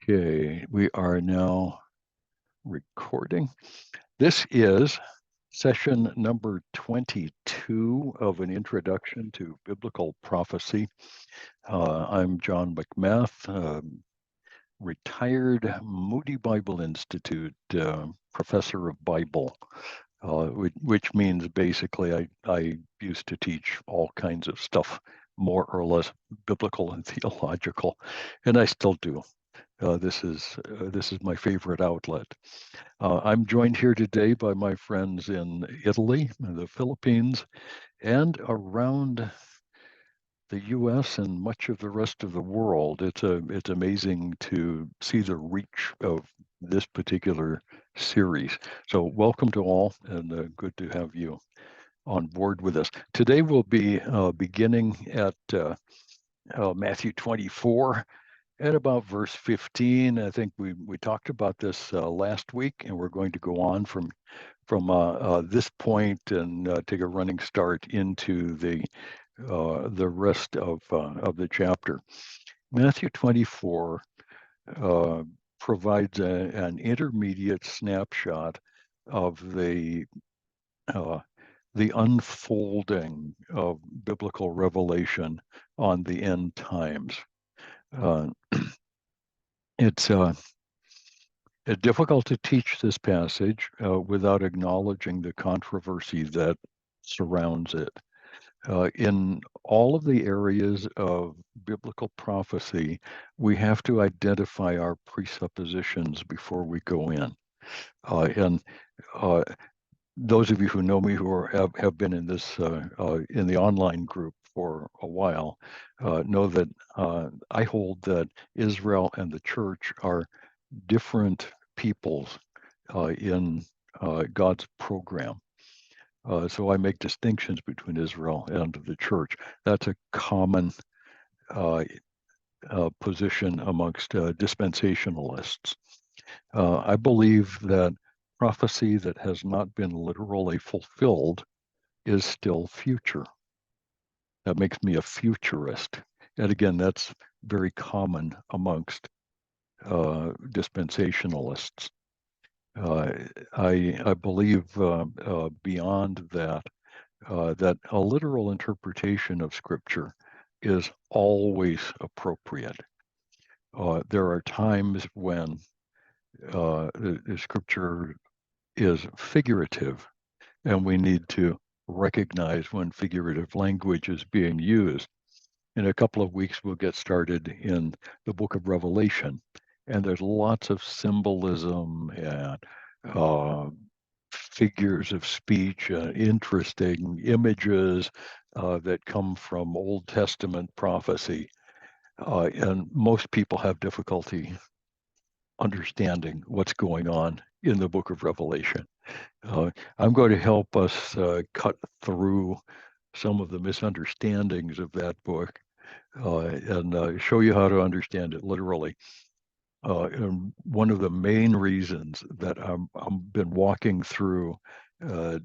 Okay, we are now recording. This is session number 22 of an introduction to biblical prophecy. I'm John McMath, retired Moody Bible Institute professor of Bible, which means basically I used to teach all kinds of stuff, more or less biblical and theological, and I still do. This is my favorite outlet. I'm joined here today by my friends in Italy, the Philippines, and around the U.S. and much of the rest of the world. It's amazing to see the reach of this particular series. So welcome to all, and good to have you on board with us. Today we'll be beginning at Matthew 24. At about verse 15, I think we talked about this last week, and we're going to go on from this point and take a running start into the rest of the chapter. Matthew 24 provides an intermediate snapshot of the unfolding of biblical revelation on the end times. It's difficult to teach this passage without acknowledging the controversy that surrounds it. In all of the areas of biblical prophecy, we have to identify our presuppositions before we go in. And those of you who know me who have been in this in the online group for a while know that I hold that Israel and the church are different peoples in God's program. So I make distinctions between Israel and the church. That's a common position amongst dispensationalists. I believe that prophecy that has not been literally fulfilled is still future. That makes me a futurist. And again, that's very common amongst dispensationalists. I believe beyond that, that a literal interpretation of Scripture is always appropriate. There are times when the Scripture is figurative, and we need to recognize when figurative language is being used. In a couple of weeks, we'll get started in the book of Revelation, and there's lots of symbolism and figures of speech, interesting images that come from Old Testament prophecy. And most people have difficulty understanding what's going on in the book of Revelation. I'm going to help us cut through some of the misunderstandings of that book and show you how to understand it literally. And one of the main reasons that I've been walking through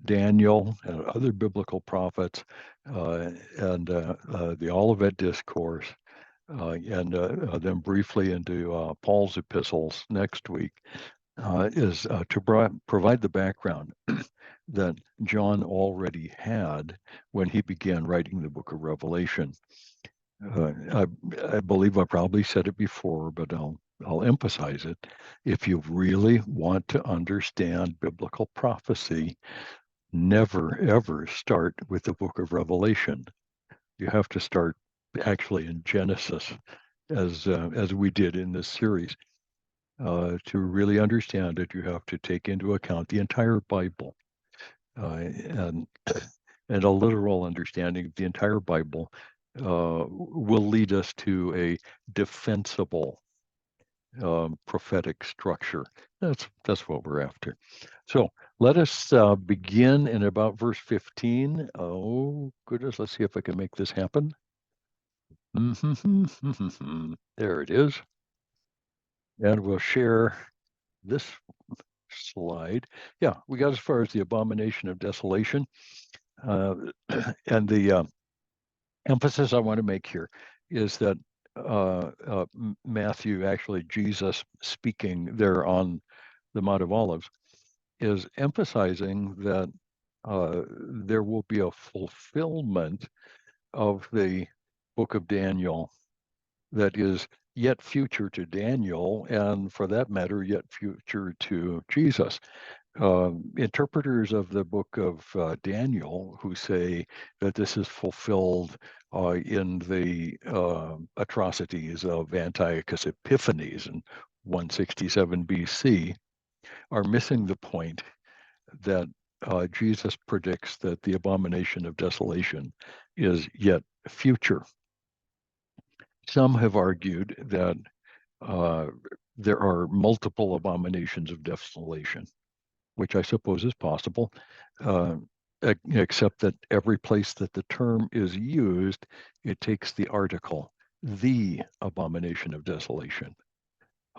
Daniel and other biblical prophets and the Olivet discourse, and then briefly into Paul's epistles next week, is to provide the background that John already had when he began writing the book of Revelation. I believe I probably said it before, but I'll emphasize it. If you really want to understand biblical prophecy, never ever start with the book of Revelation. You have to start actually in Genesis, as we did in this series. To really understand it, you have to take into account the entire Bible, and a literal understanding of the entire Bible will lead us to a defensible prophetic structure. That's what we're after. So let us begin in about verse 15. Oh goodness, let's see if I can make this happen. There it is. And we'll share this slide. Yeah, we got as far as the Abomination of Desolation. And the emphasis I want to make here is that Matthew, actually Jesus speaking there on the Mount of Olives, is emphasizing that there will be a fulfillment of the book of Daniel that is yet future to Daniel, and for that matter, yet future to Jesus. Interpreters of the book of Daniel who say that this is fulfilled in the atrocities of Antiochus Epiphanes in 167 BC are missing the point that Jesus predicts that the abomination of desolation is yet future. Some have argued that there are multiple abominations of desolation, which I suppose is possible, uh, except that every place that the term is used, it takes the article, the abomination of desolation.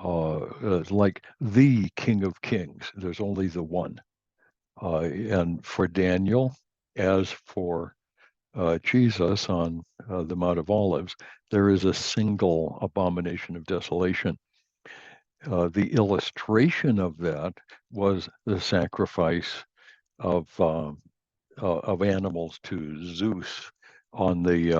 Like the King of Kings, there's only the one. And for Daniel, as for Jesus on the Mount of Olives, there is a single abomination of desolation. The illustration of that was the sacrifice of animals to Zeus on the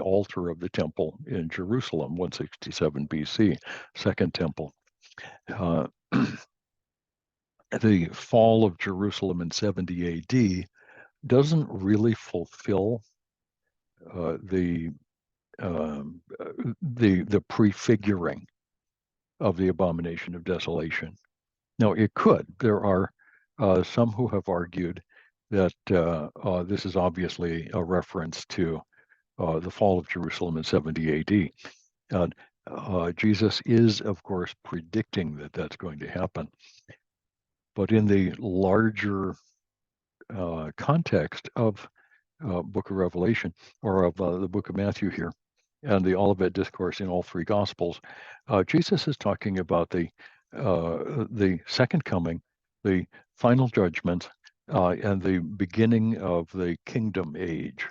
altar of the temple in Jerusalem, 167 BC, Second Temple. The fall of Jerusalem in 70 AD doesn't really fulfill the prefiguring of the abomination of desolation. Now, it could. There are some who have argued that this is obviously a reference to the fall of Jerusalem in 70 AD. Jesus is, of course, predicting that that's going to happen. But in the larger context of Book of Revelation, or of the Book of Matthew here, and the Olivet Discourse in all three Gospels, Jesus is talking about the second coming, the final judgment, and the beginning of the kingdom age.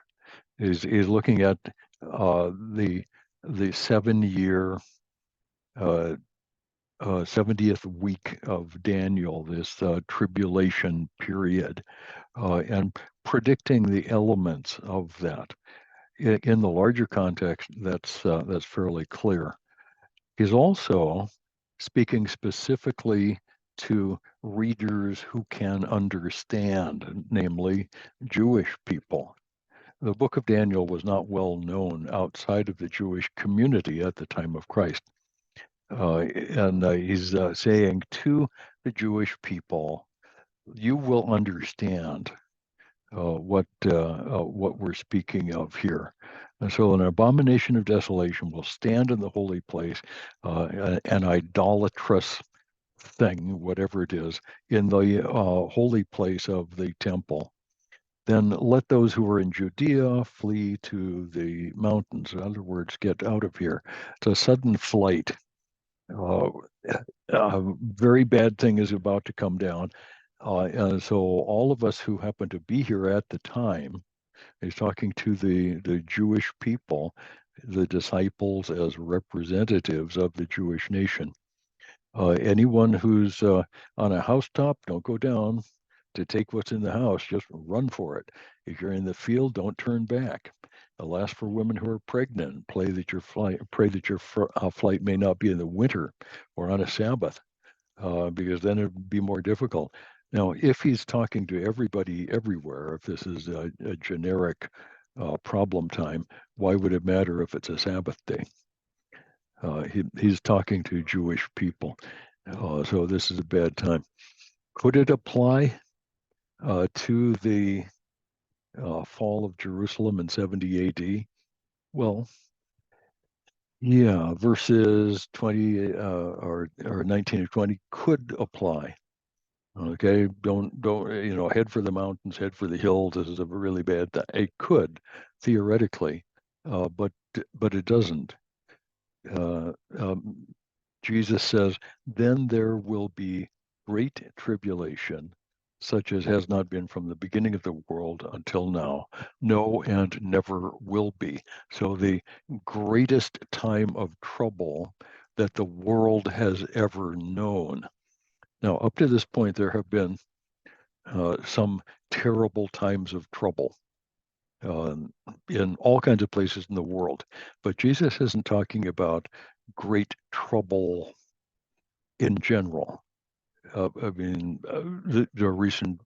Is looking at the 7-year 70th week of Daniel, this tribulation period, and predicting the elements of that. In the larger context, that's fairly clear. He's also speaking specifically to readers who can understand, namely Jewish people. The book of Daniel was not well known outside of the Jewish community at the time of Christ. And he's saying to the Jewish people, you will understand what we're speaking of here. And so an abomination of desolation will stand in the holy place, an idolatrous thing, whatever it is, in the holy place of the temple. Then let those who are in Judea flee to the mountains. In other words, get out of here. It's a sudden flight. A very bad thing is about to come down. And so all of us who happen to be here at the time, he's talking to the Jewish people, the disciples as representatives of the Jewish nation. Anyone who's on a housetop, don't go down to take what's in the house, just run for it. If you're in the field, don't turn back. Alas, for women who are pregnant, pray that your flight may not be in the winter or on a Sabbath, because then it would be more difficult. Now, if he's talking to everybody everywhere, if this is a generic problem time, why would it matter if it's a Sabbath day? He's talking to Jewish people. So this is a bad time. Could it apply to the fall of Jerusalem in 70 AD? Well, yeah, verses 20 or 19 or 20 could apply. Okay, don't head for the mountains, head for the hills. This is a really bad thing. It could theoretically, but it doesn't. Jesus says, then there will be great tribulation, such as has not been from the beginning of the world until now, no, and never will be. So the greatest time of trouble that the world has ever known. Now, up to this point, there have been some terrible times of trouble um, in all kinds of places in the world. But Jesus isn't talking about great trouble in general. The recent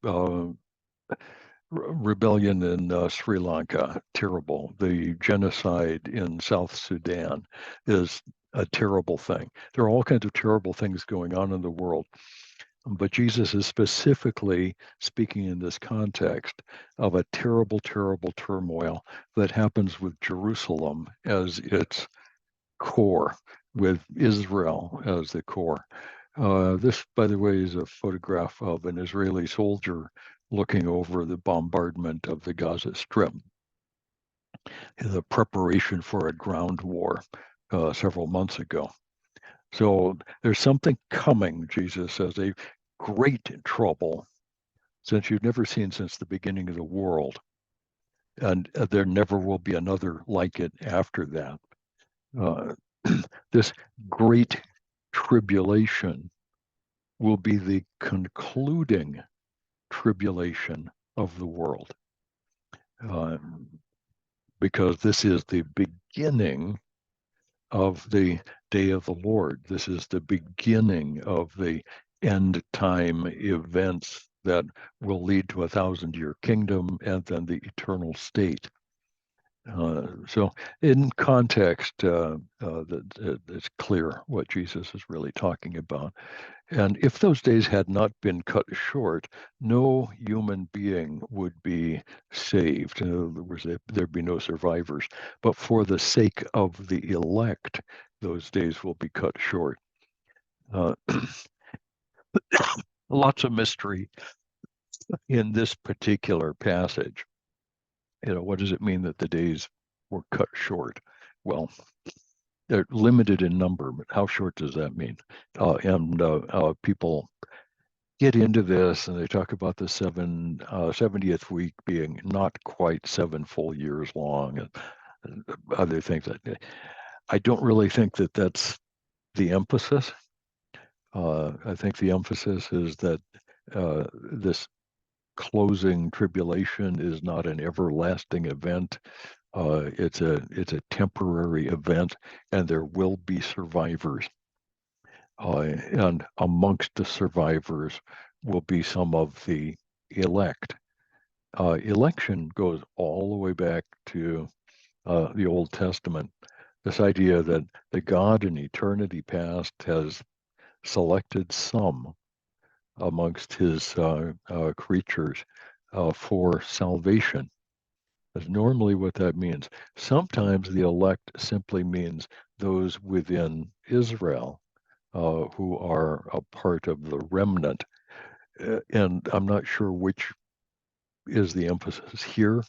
rebellion in Sri Lanka, terrible. The genocide in South Sudan is a terrible thing. There are all kinds of terrible things going on in the world. But Jesus is specifically speaking in this context of a terrible, terrible turmoil that happens with Jerusalem as its core, with Israel as the core. This, by the way, is a photograph of an Israeli soldier looking over the bombardment of the Gaza Strip, the preparation for a ground war several months ago. So there's something coming, Jesus says, a great trouble since you've never seen since the beginning of the world. And there never will be another like it after that. Uh, this great tribulation will be the concluding tribulation of the world. Because this is the beginning of the day of the Lord. This is the beginning of the end time events that will lead to 1,000-year kingdom and then the eternal state. So in context, it's clear what Jesus is really talking about. And if those days had not been cut short, no human being would be saved. In other words, there'd be no survivors. But for the sake of the elect, those days will be cut short. Uh, Lots of mystery in this particular passage. What does it mean that the days were cut short? Well, they're limited in number, but how short does that mean? And people get into this and they talk about the 70th week being not quite 7 full years long and other things. I don't really think that that's the emphasis. I think the emphasis is that this closing tribulation is not an everlasting event. It's a temporary event, and there will be survivors. And amongst the survivors will be some of the elect. Election goes all the way back to the Old Testament. This idea that the God in eternity past has selected some amongst his creatures for salvation. That's normally what that means. Sometimes the elect simply means those within Israel who are a part of the remnant. And I'm not sure which is the emphasis here.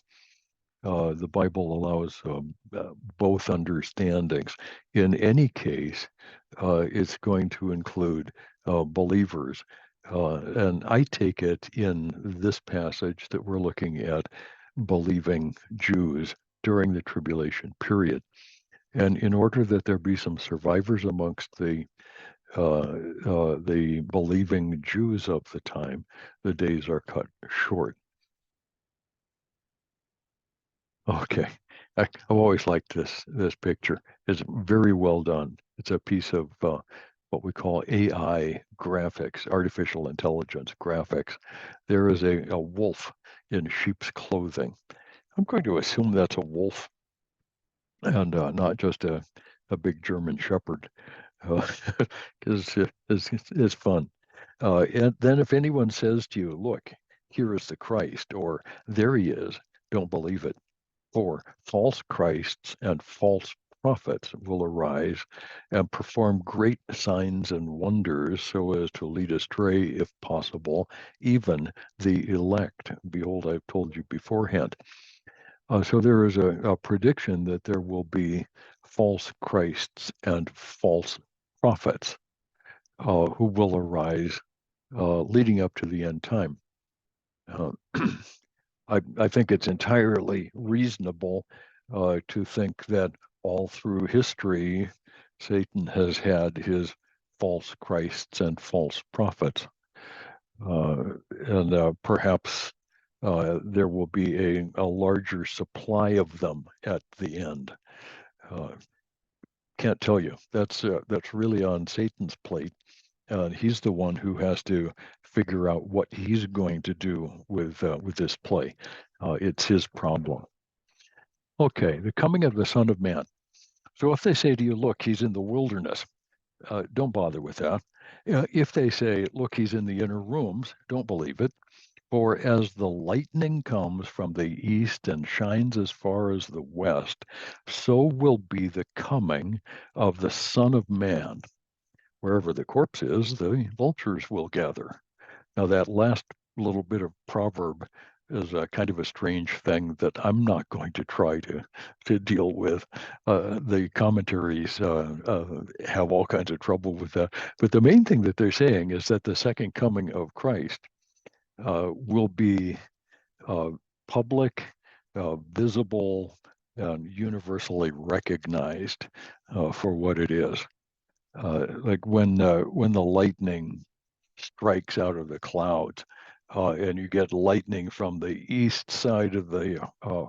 The Bible allows both understandings. In any case, it's going to include believers. And I take it in this passage that we're looking at believing Jews during the tribulation period. And in order that there be some survivors amongst the believing Jews of the time, the days are cut short. Okay. I've always liked this picture. It's very well done. It's a piece of what we call AI graphics, artificial intelligence graphics. There is a wolf in sheep's clothing. I'm going to assume that's a wolf and not just a big German shepherd, because it's fun. And then if anyone says to you, look, here is the Christ, or there he is, don't believe it. For false Christs and false prophets will arise and perform great signs and wonders so as to lead astray, if possible, even the elect. Behold, I've told you beforehand. So there is a prediction that there will be false Christs and false prophets who will arise leading up to the end time. Uh, I think it's entirely reasonable to think that all through history, Satan has had his false Christs and false prophets. And perhaps there will be a larger supply of them at the end. Uh, can't tell you. That's really on Satan's plate. He's the one who has to figure out what he's going to do with this play. It's his problem. Okay, the coming of the Son of Man. So if they say to you, look, he's in the wilderness, don't bother with that. If they say, look, he's in the inner rooms, don't believe it. For as the lightning comes from the east and shines as far as the west, so will be the coming of the Son of Man. Wherever the corpse is, the vultures will gather. Now, that last little bit of proverb is a kind of a strange thing that I'm not going to try to deal with. The commentaries have all kinds of trouble with that. But the main thing that they're saying is that the second coming of Christ will be public, visible, and universally recognized for what it is. Like when the lightning strikes out of the clouds, and you get lightning from the east side of the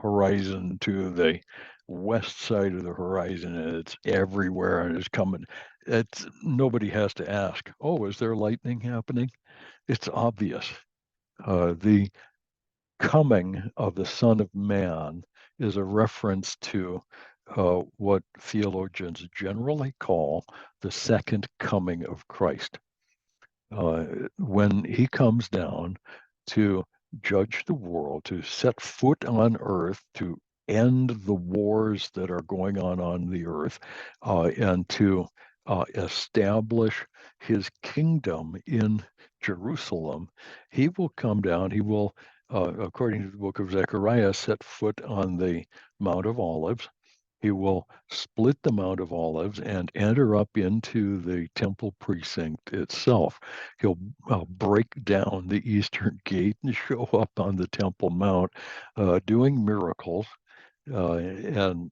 horizon to the west side of the horizon, and it's everywhere and it's coming. It's nobody has to ask, oh, is there lightning happening? It's obvious. The coming of the Son of Man is a reference to what theologians generally call the second coming of Christ. When he comes down to judge the world, to set foot on earth, to end the wars that are going on the earth, and to establish his kingdom in Jerusalem, he will come down. He will, according to the book of Zechariah, set foot on the Mount of Olives. He will split the Mount of Olives and enter up into the temple precinct itself. He'll break down the eastern gate and show up on the Temple Mount doing miracles. And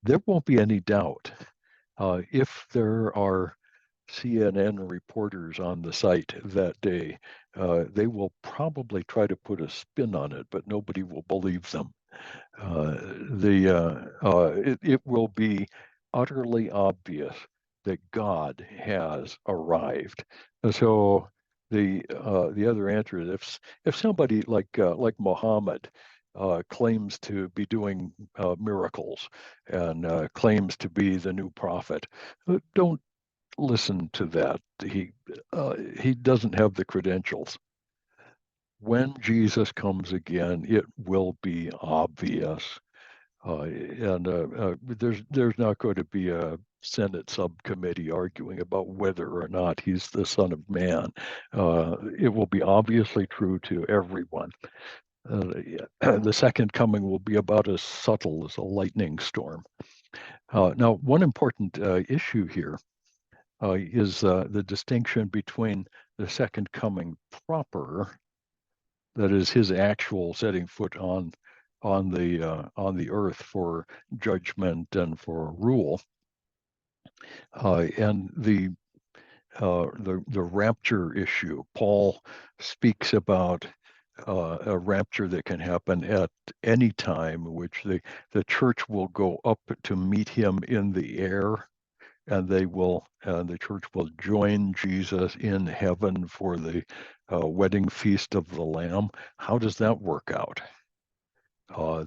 there won't be any doubt. If there are CNN reporters on the site that day, they will probably try to put a spin on it, but nobody will believe them. It will be utterly obvious that God has arrived. So the other answer is if somebody like Muhammad claims to be doing miracles and claims to be the new prophet, don't listen to that. He doesn't have the credentials. When Jesus comes again, it will be obvious. And there's not going to be a Senate subcommittee arguing about whether or not he's the Son of Man. It will be obviously true to everyone. The second coming will be about as subtle as a lightning storm. Now, one important issue here is the distinction between the second coming proper, that is his actual setting foot on the earth for judgment and for rule, and the rapture issue. Paul speaks about a rapture that can happen at any time, which the church will go up to meet him in the air, and the church will join Jesus in heaven for the wedding feast of the Lamb. How does that work out?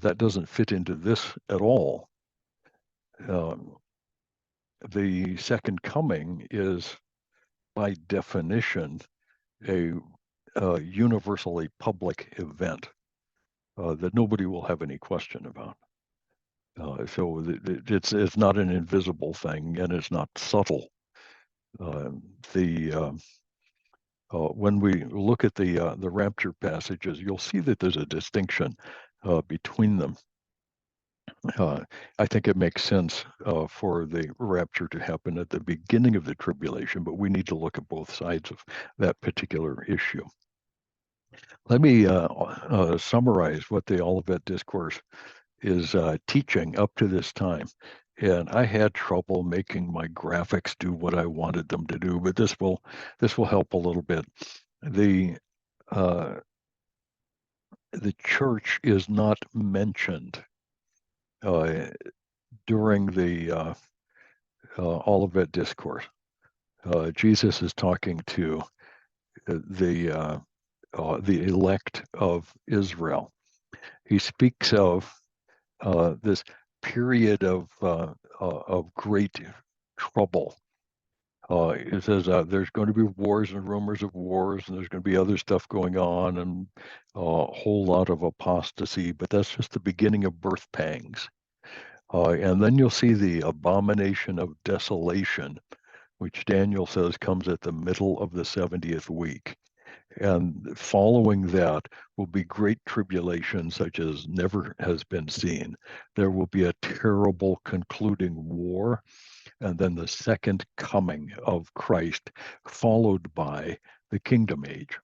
That doesn't fit into this at all. The second coming is, by definition, a universally public event that nobody will have any question about. So it's not an invisible thing, and it's not subtle. The When we look at the rapture passages, you'll see that there's a distinction between them. I think it makes sense for the rapture to happen at the beginning of the tribulation, but we need to look at both sides of that particular issue. Let me summarize what the Olivet Discourse is teaching up to this time. And I had trouble making my graphics do what I wanted them to do, but this will help a little bit. The uh, the church is not mentioned uh, during the Olivet Discourse. Jesus is talking to the elect of Israel. He speaks of this period of great trouble. It says there's going to be wars and rumors of wars, and there's going to be other stuff going on, and a whole lot of apostasy. But that's just the beginning of birth pangs. And then you'll see the abomination of desolation, which Daniel says comes at the middle of the 70th week. And following that will be great tribulation, such as never has been seen. There will be a terrible concluding war, and then the second coming of Christ, followed by the kingdom age.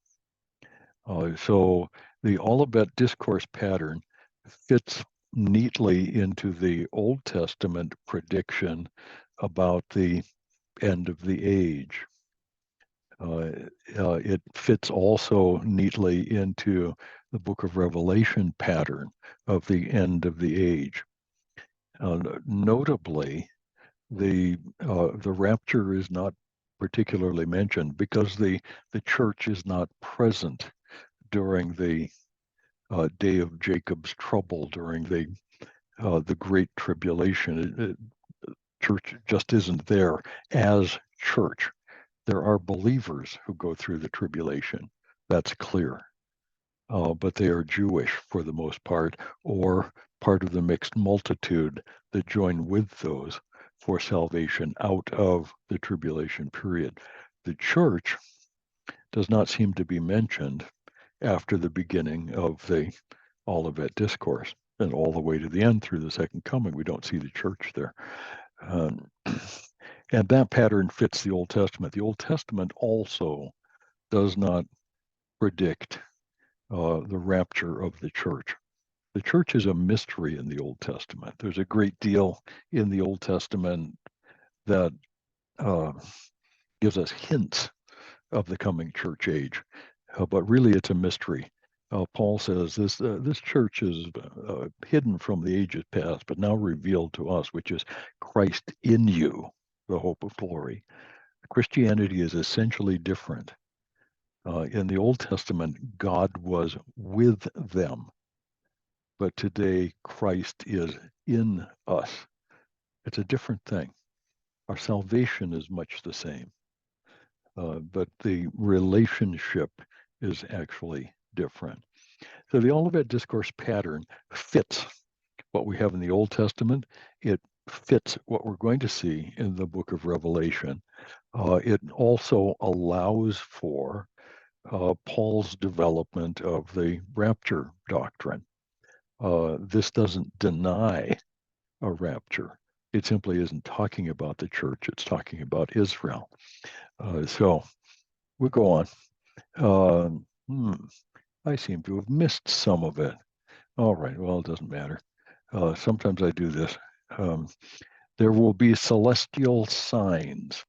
So the Olivet discourse pattern fits neatly into the Old Testament prediction about the end of the age. It fits also neatly into the book of Revelation pattern of the end of the age. Notably, the rapture is not particularly mentioned because the church is not present during the day of Jacob's trouble, during the great tribulation. Church just isn't there as church. There are believers who go through the tribulation. That's clear. But they are Jewish for the most part, or part of the mixed multitude that join with those for salvation out of the tribulation period. The church does not seem to be mentioned after the beginning of the Olivet Discourse and all the way to the end through the second coming. We don't see the church there. Um, and that pattern fits the Old Testament. The Old Testament also does not predict the rapture of the church. The church is a mystery in the Old Testament. There's a great deal in the Old Testament that uh, gives us hints of the coming church age, but really it's a mystery. Paul says this church is hidden from the ages past, but now revealed to us, which is Christ in you, the hope of glory. Christianity is essentially different. In the Old Testament, God was with them, but today Christ is in us. It's a different thing. Our salvation is much the same, but the relationship is actually different. So the Olivet Discourse pattern fits what we have in the Old Testament. It fits what we're going to see in the book of Revelation. It also allows for Paul's development of the rapture doctrine. This doesn't deny a rapture. It simply isn't talking about the church. It's talking about Israel. So we'll go on. Uh, I seem to have missed some of it. All right. Well, it doesn't matter. Sometimes I do this. Um, there will be celestial signs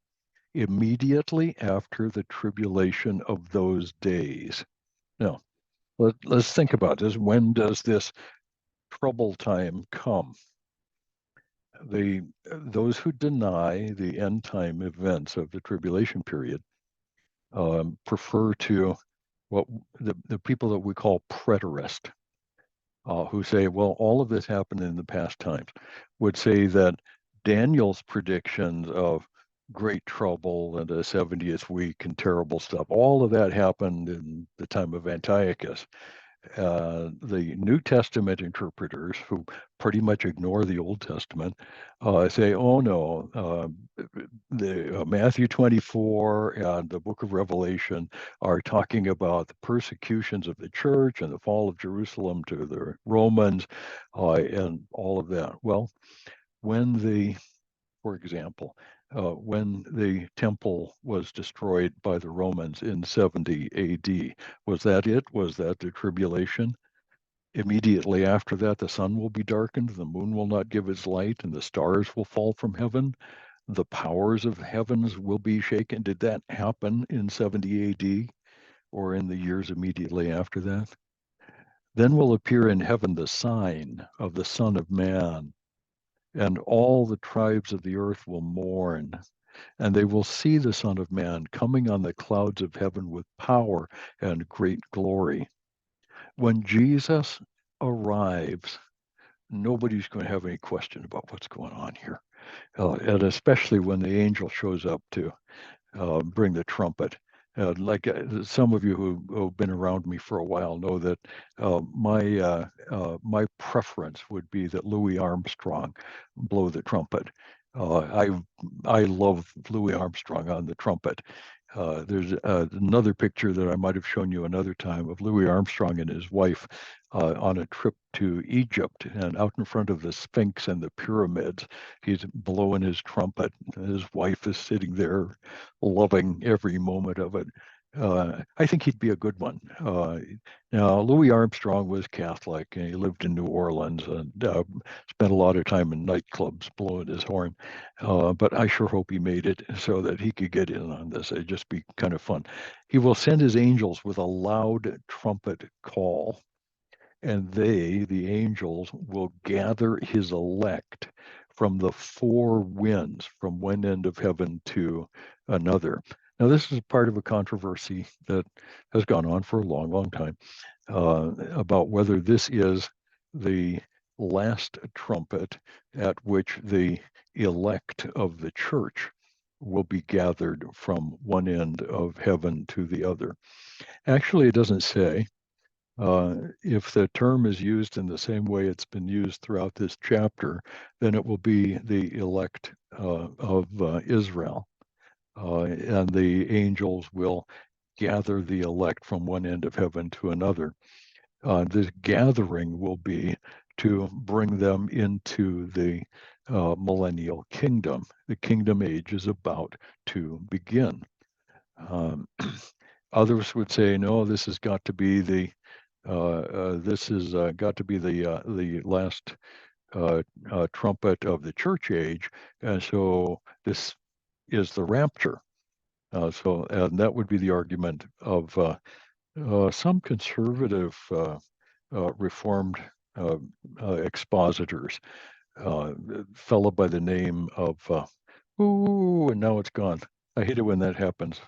immediately after the tribulation of those days. Now, let's think about this. When does this trouble time come? Those who deny the end time events of the tribulation period prefer to what the people that we call preterist, who say, well, all of this happened in the past times, would say that Daniel's predictions of great trouble and a 70th week and terrible stuff, all of that happened in the time of Antiochus. The New Testament interpreters, who pretty much ignore the Old Testament, say, oh no, the Matthew 24 and the book of Revelation are talking about the persecutions of the church and the fall of Jerusalem to the Romans and all of that. Well, for example, when the temple was destroyed by the Romans in 70 AD. Was that it? Was that the tribulation? Immediately after that, the sun will be darkened, the moon will not give its light, and the stars will fall from heaven. The powers of heavens will be shaken. Did that happen in 70 AD or in the years immediately after that? Then will appear in heaven the sign of the Son of Man, and all the tribes of the earth will mourn, and they will see the Son of Man coming on the clouds of heaven with power and great glory. When Jesus arrives, nobody's going to have any question about what's going on here. And especially when the angel shows up to bring the trumpet. Some of you who've been around me for a while know that my preference would be that Louis Armstrong blow the trumpet. I love Louis Armstrong on the trumpet. There's another picture that I might have shown you another time of Louis Armstrong and his wife on a trip to Egypt, and out in front of the Sphinx and the pyramids, he's blowing his trumpet. His wife is sitting there loving every moment of it. I think he'd be a good one. Now, Louis Armstrong was Catholic, and he lived in New Orleans and spent a lot of time in nightclubs blowing his horn. But I sure hope he made it so that he could get in on this. It'd just be kind of fun. He will send his angels with a loud trumpet call, and they, the angels, will gather his elect from the four winds, from one end of heaven to another. Now, this is part of a controversy that has gone on for a long, long time about whether this is the last trumpet at which the elect of the church will be gathered from one end of heaven to the other. Actually, it doesn't say. If the term is used in the same way it's been used throughout this chapter, then it will be the elect of Israel. And the angels will gather the elect from one end of heaven to another. This gathering will be to bring them into the millennial kingdom. The kingdom age is about to begin. Others would say, no, this has got to be the last trumpet of the church age, and so this is the rapture. And that would be the argument of some conservative Reformed expositors. A fellow by the name of and now it's gone. I hate it when that happens.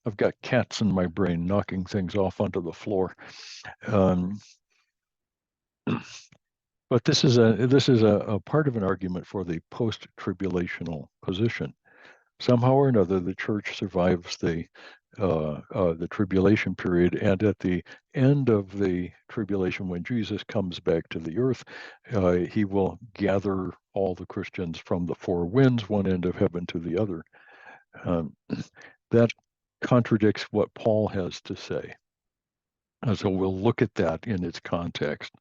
I've got cats in my brain knocking things off onto the floor. Um, but this is a part of an argument for the post-tribulational position. Somehow or another, the church survives the tribulation period, and at the end of the tribulation, when Jesus comes back to the earth, he will gather all the Christians from the four winds, one end of heaven to the other. That contradicts what Paul has to say. So we'll look at that in its context,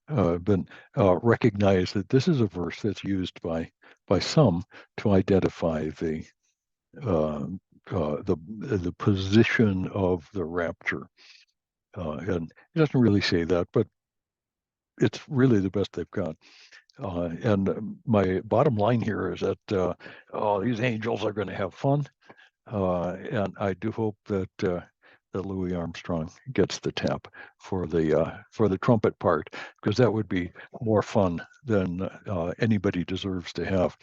but recognize that this is a verse that's used by some to identify the position of the rapture, and it doesn't really say that, but it's really the best they've got. And my bottom line here is that these angels are going to have fun. And I do hope that Louis Armstrong gets the tap for the trumpet part, because that would be more fun than anybody deserves to have.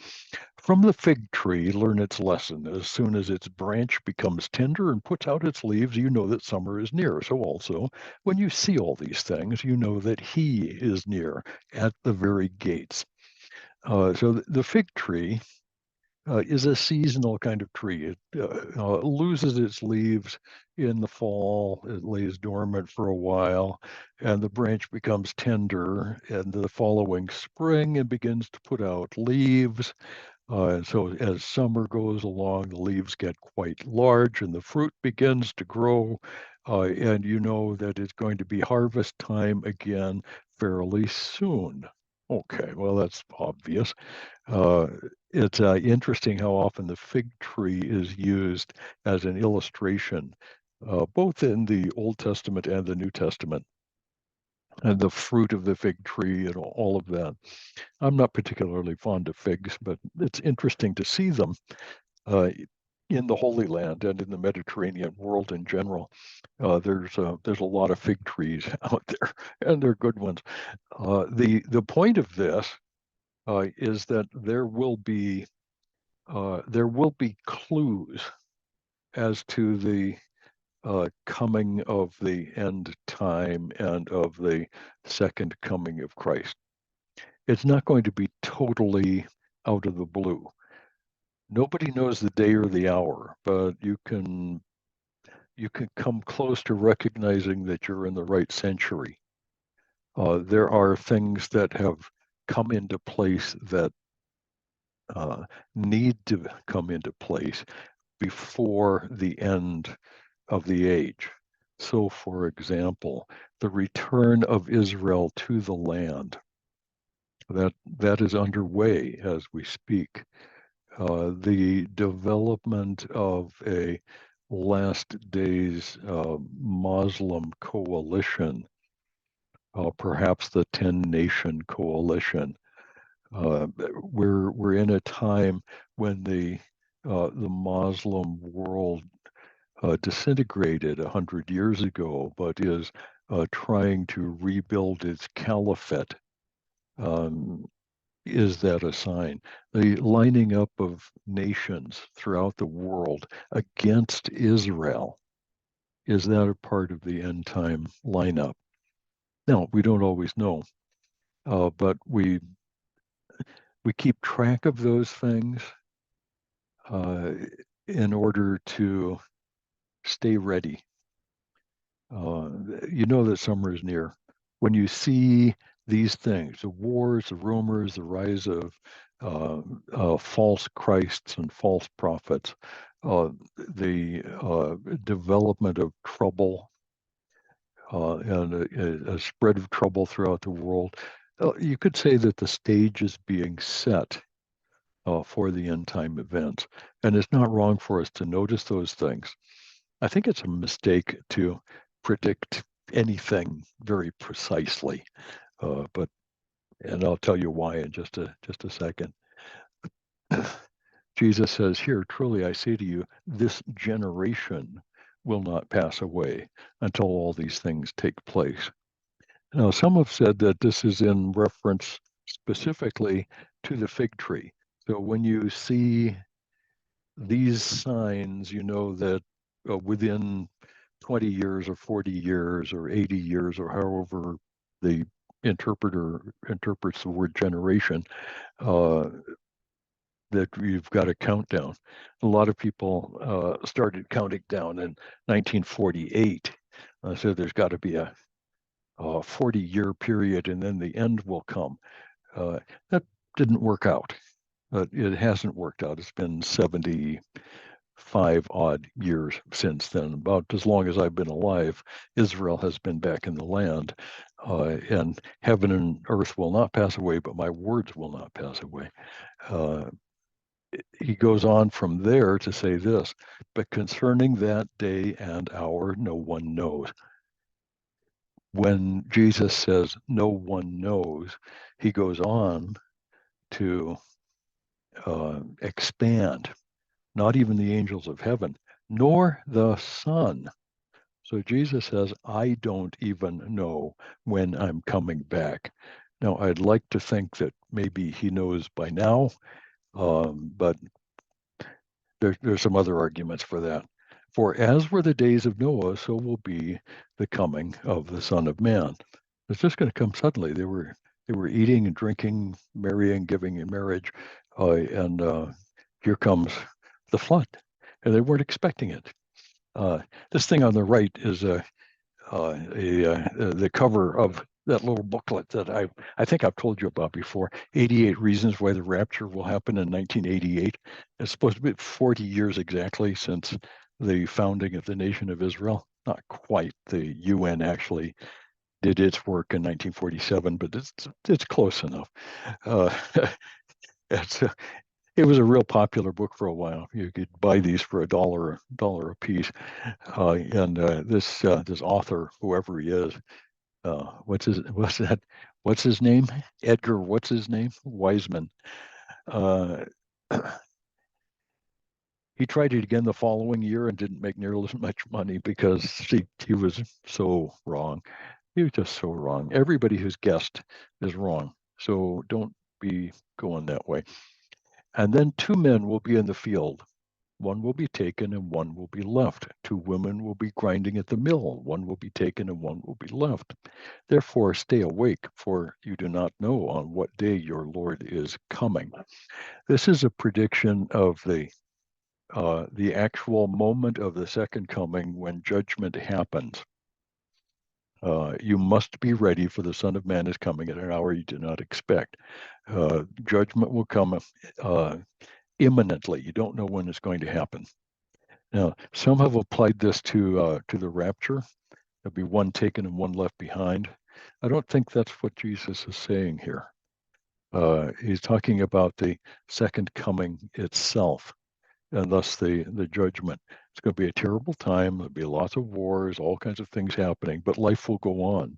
From the fig tree, learn its lesson. As soon as its branch becomes tender and puts out its leaves, you know that summer is near. So also, when you see all these things, you know that he is near at the very gates. So the fig tree is a seasonal kind of tree. It loses its leaves in the fall. It lays dormant for a while, and the branch becomes tender. And the following spring, it begins to put out leaves. So as summer goes along, the leaves get quite large, and the fruit begins to grow. And you know that it's going to be harvest time again fairly soon. Okay, well, that's obvious. Uh, it's interesting how often the fig tree is used as an illustration, both in the Old Testament and the New Testament, and the fruit of the fig tree and all of that. I'm not particularly fond of figs, but it's interesting to see them uh, in the Holy Land and in the Mediterranean world in general. There's a lot of fig trees out there, and they're good ones. The point of this is that there will be clues as to the coming of the end time and of the second coming of Christ. It's not going to be totally out of the blue. Nobody knows the day or the hour, but you can come close to recognizing that you're in the right century. There are things that have come into place that uh, need to come into place before the end of the age. So, for example, the return of Israel to the land, that is underway as we speak. The development of a last days Muslim coalition, perhaps the 10 nation coalition. We're in a time when the Muslim world disintegrated 100 years ago, but is trying to rebuild its caliphate. Um, is that a sign? The lining up of nations throughout the world against Israel, is that a part of the end time lineup? Now, we don't always know, but we keep track of those things uh, in order to stay ready. You know that summer is near. When you see these things, the wars, the rumors, the rise of false Christs and false prophets, the development of trouble and a spread of trouble throughout the world, you could say that the stage is being set for the end time events. And it's not wrong for us to notice those things. I think it's a mistake to predict anything very precisely, but and I'll tell you why in just a second. Jesus says here, truly I say to you, this generation will not pass away until all these things take place. Now, some have said that this is in reference specifically to the fig tree. So when you see these signs, you know that within 20 years or 40 years or 80 years or however the interpreter interprets the word generation, uh, that you've got a countdown. A lot of people started counting down in 1948. So there's got to be a 40-year period and then the end will come. That didn't work out. It hasn't worked out. It's been 75 odd years since then. About as long as I've been alive, Israel has been back in the land. And heaven and earth will not pass away, but my words will not pass away. He goes on from there to say this, but concerning that day and hour, no one knows. When Jesus says no one knows, he goes on to expand, not even the angels of heaven, nor the Son. So Jesus says, I don't even know when I'm coming back. Now, I'd like to think that maybe he knows by now, but there's some other arguments for that. For as were the days of Noah, so will be the coming of the Son of Man. It's just going to come suddenly. They were eating and drinking, marrying, giving in marriage, and here comes the flood, and they weren't expecting it. This thing on the right is the cover of that little booklet that I think I've told you about before. 88 Reasons Why the Rapture Will Happen in 1988. It's supposed to be 40 years exactly since the founding of the nation of Israel. Not quite. The UN actually did its work in 1947, but it's close enough. Uh, it's it was a real popular book for a while. You could buy these for a dollar a piece. And this author, whoever he is, what's his name? Edgar, what's his name? Wiseman. Uh, he tried it again the following year and didn't make nearly as much money because he was so wrong. He was just so wrong. Everybody who's guessed is wrong. So don't be going that way. And then two men will be in the field. One will be taken and one will be left. Two women will be grinding at the mill. One will be taken and one will be left. Therefore, stay awake, for you do not know on what day your Lord is coming. This is a prediction of the actual moment of the second coming when judgment happens. You must be ready, for the Son of Man is coming at an hour you do not expect. Judgment will come imminently. You don't know when it's going to happen. Now, some have applied this to the rapture. There'll be one taken and one left behind. I don't think that's what Jesus is saying here. He's talking about the second coming itself, and thus the judgment. It's going to be a terrible time. There'll be lots of wars, all kinds of things happening, but life will go on.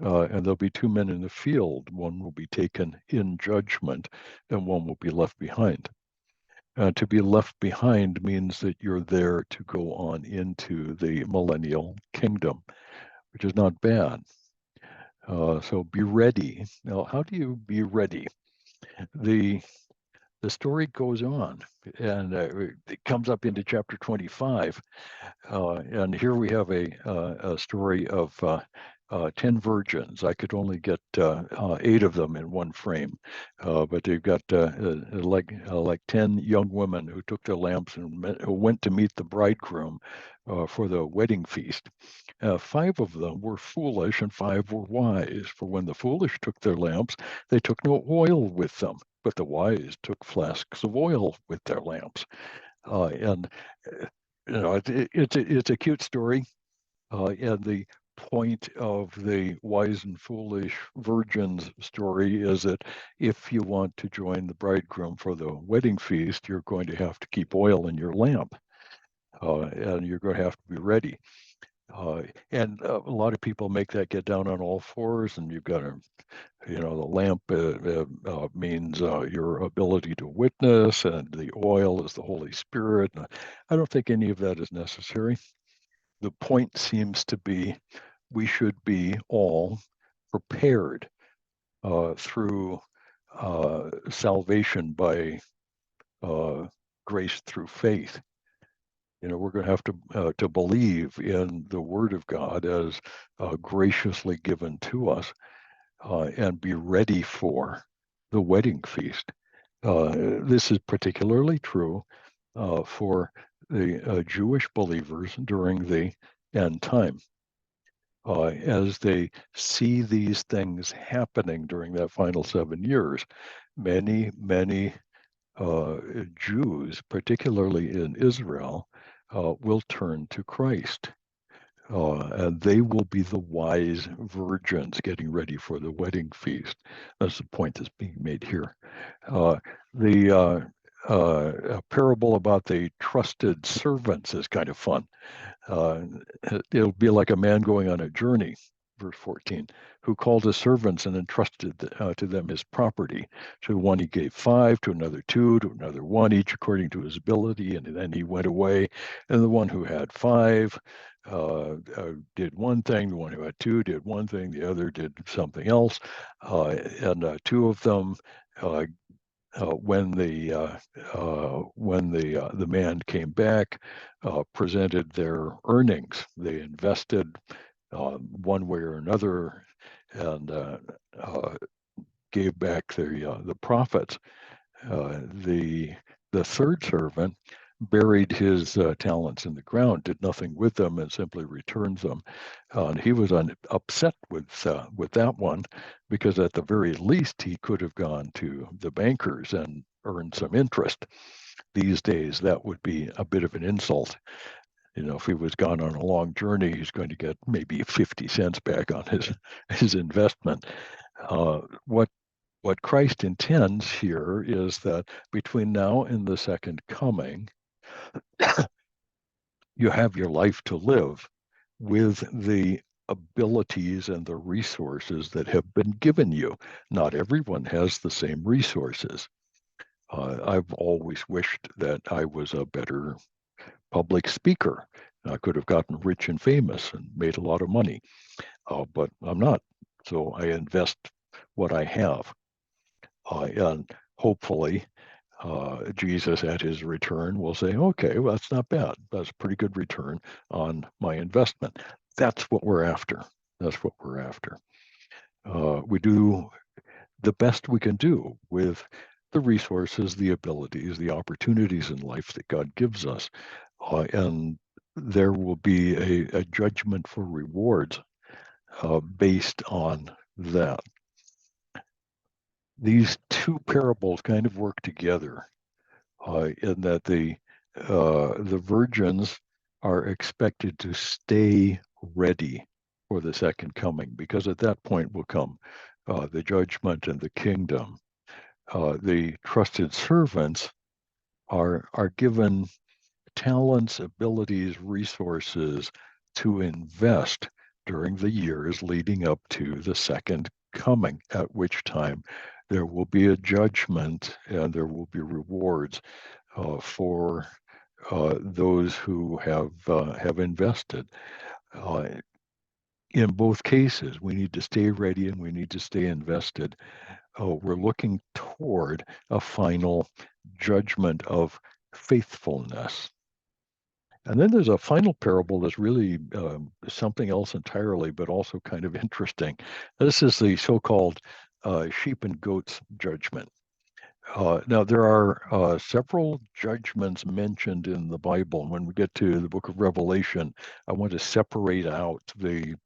And there'll be two men in the field. One will be taken in judgment, and one will be left behind. To be left behind means that you're there to go on into the millennial kingdom, which is not bad. So be ready. Now, how do you be ready? The the story goes on, and it comes up into chapter 25. And here we have a story of 10 virgins. I could only get 8 of them in one frame, but they've got like 10 young women who took their lamps and who went to meet the bridegroom for the wedding feast. 5 of them were foolish and 5 were wise. For when the foolish took their lamps, they took no oil with them, but the wise took flasks of oil with their lamps. And it's a cute story, and the point of the wise and foolish virgins story is that if you want to join the bridegroom for the wedding feast, you're going to have to keep oil in your lamp, and you're going to have to be ready. And a lot of people make that get down on all fours, and you've got to, the lamp means your ability to witness, and the oil is the Holy Spirit. I don't think any of that is necessary. The point seems to be we should be all prepared through salvation by grace through faith. We're going to have to believe in the Word of God as graciously given to us, and be ready for the wedding feast. This is particularly true for the Jewish believers during the end time. As they see these things happening during that final 7 years, many Jews, particularly in Israel, will turn to Christ. And they will be the wise virgins getting ready for the wedding feast. That's the point that's being made here. The parable about the trusted servants is kind of fun. It'll be like a man going on a journey, verse 14, who called his servants and entrusted to them his property. To one he gave 5, to another 2, to another 1, each according to his ability. And then he went away. And the one who had 5 did one thing, the one who had 2 did one thing, the other did something else. And 2 of them when the man came back, presented their earnings. They invested one way or another, and gave back the profits. The third servant buried his talents in the ground, did nothing with them, and simply returned them. And he was upset with that one, because at the very least he could have gone to the bankers and earned some interest. These days, that would be a bit of an insult. If he was gone on a long journey, he's going to get maybe 50 cents back on his investment. What what Christ intends here is that between now and the second coming, you have your life to live with the abilities and the resources that have been given you. Not everyone has the same resources. I've always wished that I was a better public speaker. I could have gotten rich and famous and made a lot of money, but I'm not. So I invest what I have. And hopefully, Jesus at his return will say, okay, well, that's not bad. That's a pretty good return on my investment. That's what we're after. That's what we're after. We do the best we can do with the resources, the abilities, the opportunities in life that God gives us. And there will be a judgment for rewards based on that. These two parables kind of work together in that the virgins are expected to stay ready for the second coming, because at that point will come the judgment and the kingdom. The trusted servants are given talents, abilities, resources to invest during the years leading up to the second coming, at which time there will be a judgment and there will be rewards for those who have invested. Uh, in both cases, we need to stay ready and we need to stay invested. We're looking toward a final judgment of faithfulness. And then there's a final parable that's really something else entirely, but also kind of interesting. This is the so-called sheep and goats judgment. Now, there are several judgments mentioned in the Bible. And when we get to the book of Revelation, I want to separate out the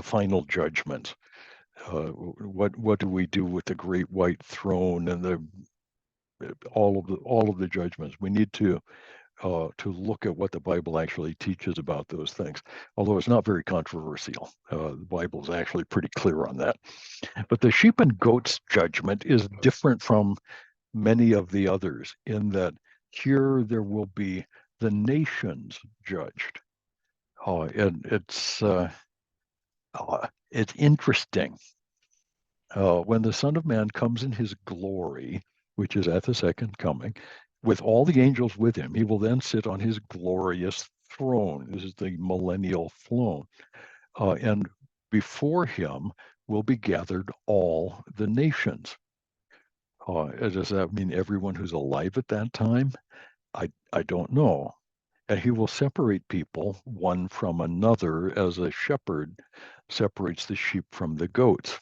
final judgment. What do we do with the great white throne and the all of the judgments? We need to look at what the Bible actually teaches about those things. Although it's not very controversial, the Bible is actually pretty clear on that. But the sheep and goats judgment is different from many of the others in that here there will be the nations judged. And it's interesting. When the Son of Man comes in his glory, which is at the second coming, with all the angels with him, he will then sit on his glorious throne. This is the millennial throne. And before him will be gathered all the nations. Does that mean everyone who's alive at that time? I don't know. And he will separate people one from another as a shepherd separates the sheep from the goats.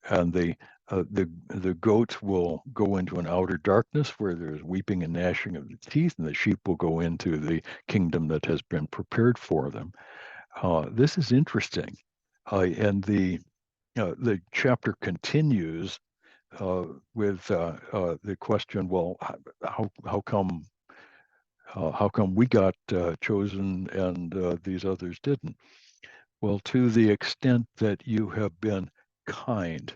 And the goats will go into an outer darkness where there's weeping and gnashing of the teeth, and the sheep will go into the kingdom that has been prepared for them. This is interesting, and the chapter continues with the question: well, how come we got chosen and these others didn't? Well, to the extent that you have been kind,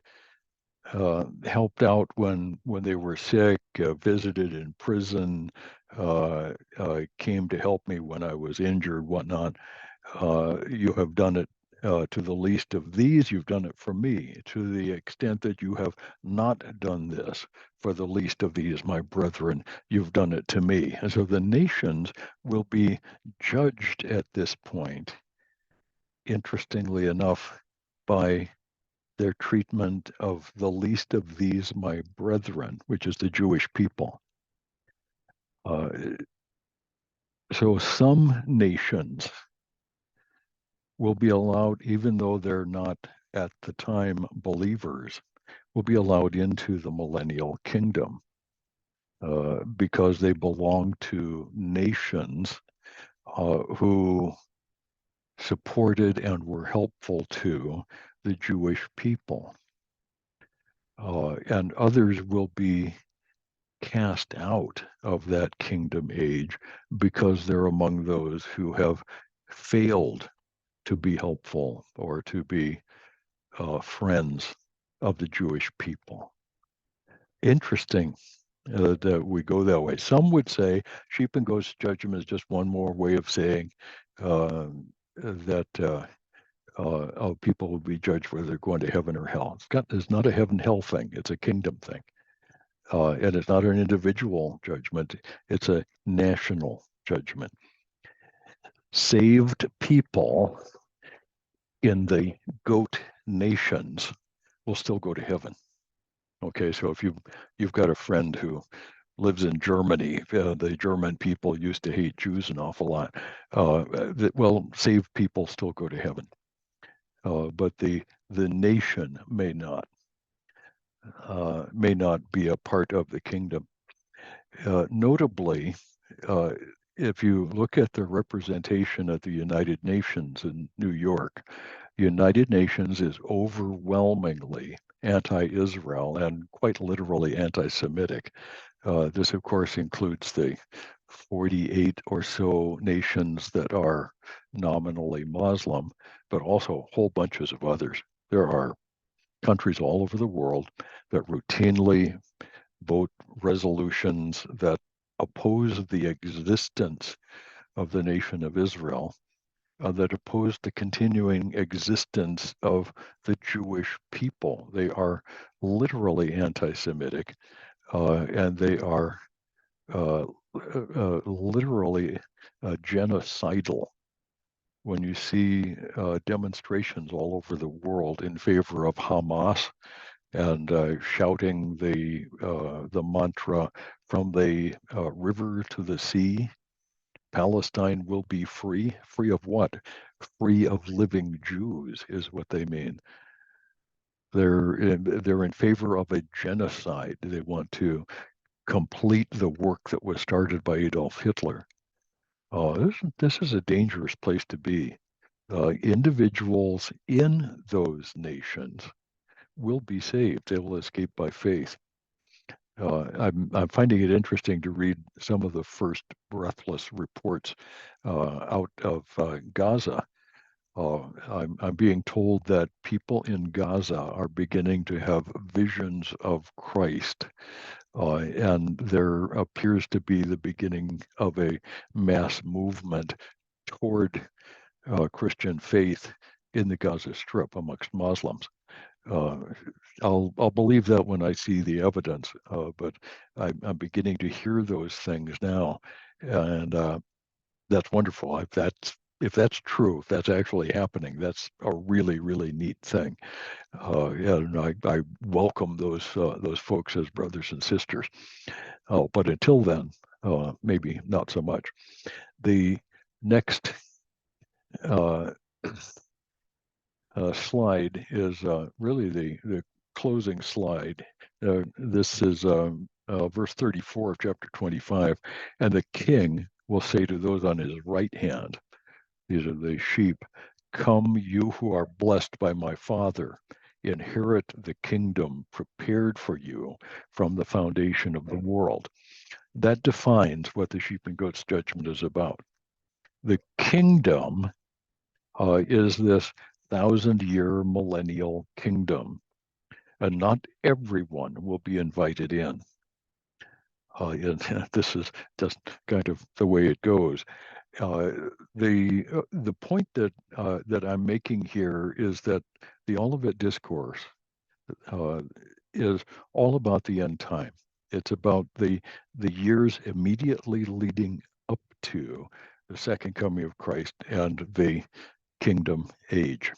helped out when they were sick, visited in prison, came to help me when I was injured, whatnot. You have done it to the least of these, you've done it for me. To the extent that you have not done this for the least of these, my brethren, you've done it to me. And so the nations will be judged at this point, interestingly enough, by their treatment of the least of these, my brethren, which is the Jewish people. Uh, so some nations will be allowed, even though they're not at the time believers, will be allowed into the millennial kingdom because they belong to nations who supported and were helpful to the Jewish people. And others will be cast out of that kingdom age because they're among those who have failed to be helpful or to be friends of the Jewish people. Interesting that we go that way. Some would say sheep and goats judgment is just one more way of saying that people will be judged whether they're going to heaven or hell. It's not a heaven-hell thing. It's a kingdom thing. And it's not an individual judgment. It's a national judgment. Saved people in the goat nations will still go to heaven. Okay, so if you've got a friend who lives in Germany, the German people used to hate Jews an awful lot. Well, saved people still go to heaven, but the nation may not be a part of the kingdom. Notably, if you look at the representation at the United Nations in New York, United Nations is overwhelmingly anti-Israel and quite literally anti-Semitic. This, of course, includes the 48 or so nations that are nominally Muslim, but also whole bunches of others. There are countries all over the world that routinely vote resolutions that oppose the existence of the nation of Israel, that oppose the continuing existence of the Jewish people. They are literally anti-Semitic, and they are literally genocidal. When you see demonstrations all over the world in favor of Hamas and shouting the mantra from the river to the sea, Palestine will be free. Free of what? Free of living Jews is what they mean. They're in favor of a genocide. They want to complete the work that was started by Adolf Hitler. This is a dangerous place to be. Individuals in those nations will be saved. They will escape by faith. I'm finding it interesting to read some of the first breathless reports out of Gaza. I'm being told that people in Gaza are beginning to have visions of Christ, and there appears to be the beginning of a mass movement toward Christian faith in the Gaza Strip amongst Muslims. I'll believe that when I see the evidence, but I'm beginning to hear those things now, and that's wonderful. If that's true, if that's actually happening, that's a really, really neat thing. And I welcome those folks as brothers and sisters. But until then, maybe not so much. The next slide is really the closing slide. This is verse 34 of chapter 25. And the king will say to those on his right hand, these are the sheep, come, you who are blessed by my Father, inherit the kingdom prepared for you from the foundation of the world. That defines what the sheep and goats judgment is about. The kingdom is this 1,000-year millennial kingdom, and not everyone will be invited in. And this is just kind of the way it goes. The point that I'm making here is that the Olivet discourse is all about the end time. It's about the years immediately leading up to the second coming of Christ and the kingdom age.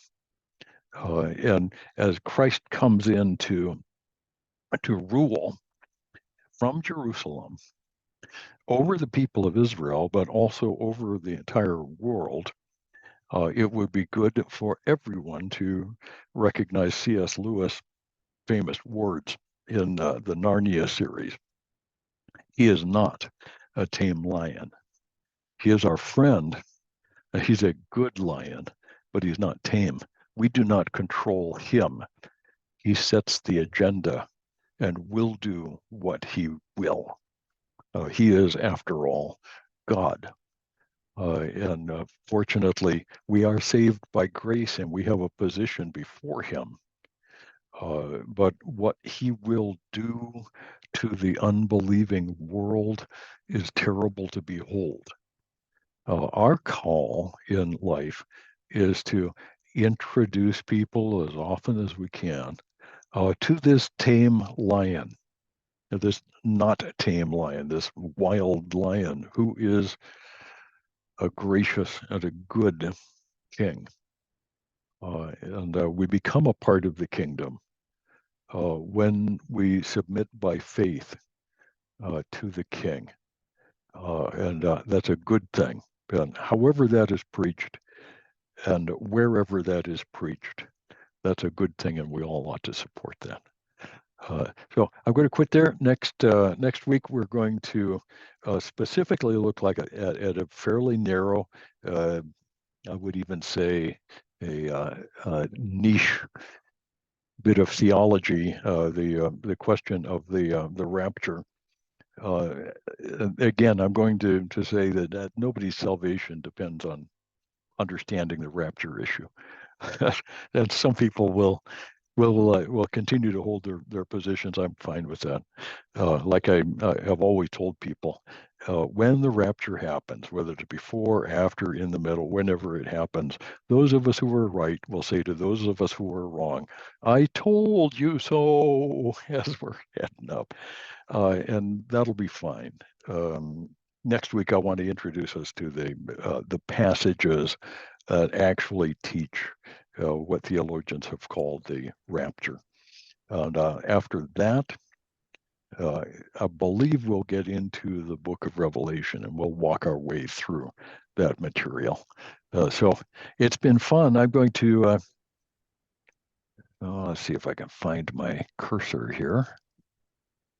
And as Christ comes in to rule from Jerusalem over the people of Israel, but also over the entire world, it would be good for everyone to recognize C.S. Lewis' famous words in the Narnia series. He is not a tame lion. He is our friend. He's a good lion, but he's not tame. We do not control him. He sets the agenda and will do what he will. He is, after all, God. And fortunately, we are saved by grace and we have a position before him. But what he will do to the unbelieving world is terrible to behold. Our call in life is to introduce people as often as we can to this tame lion, this not tame lion, this wild lion who is a gracious and a good king. And we become a part of the kingdom when we submit by faith to the king. And that's a good thing. And however that is preached and wherever that is preached, that's a good thing, and we all ought to support that. So I'm going to quit there. Next week, we're going to specifically look like at a fairly narrow, I would even say a niche bit of theology, the question of the rapture. Again, I'm going to say that nobody's salvation depends on understanding the rapture issue. And some people will continue to hold their positions. I'm fine with that. Like I have always told people, when the rapture happens, whether it's before, after, in the middle, whenever it happens, those of us who are right will say to those of us who are wrong, "I told you so," as we're heading up, and that'll be fine. Next week, I want to introduce us to the passages that actually teach what theologians have called the rapture. And after that, I believe we'll get into the book of Revelation and we'll walk our way through that material. So it's been fun. I'm going to let's see if I can find my cursor here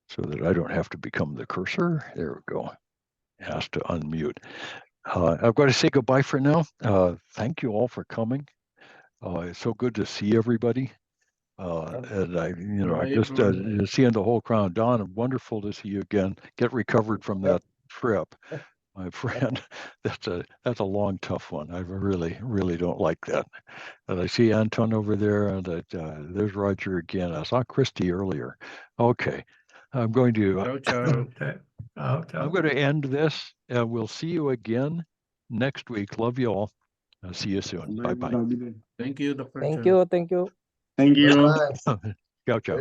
so that I don't have to become the cursor. There we go. It has to unmute. I've got to say goodbye for now. Thank you all for coming. It's so good to see everybody. And I just seeing the whole crowd. Don, wonderful to see you again. Get recovered from that trip, my friend. That's a long, tough one. I really don't like that. And I see Anton over there, and there's Roger again. I saw Christy earlier. Okay, I'm going to I'm going to end this, and we'll see you again next week. Love you all. I'll see you soon. Bye bye. Thank you, Dr. Thank you. Thank you. Ciao, ciao.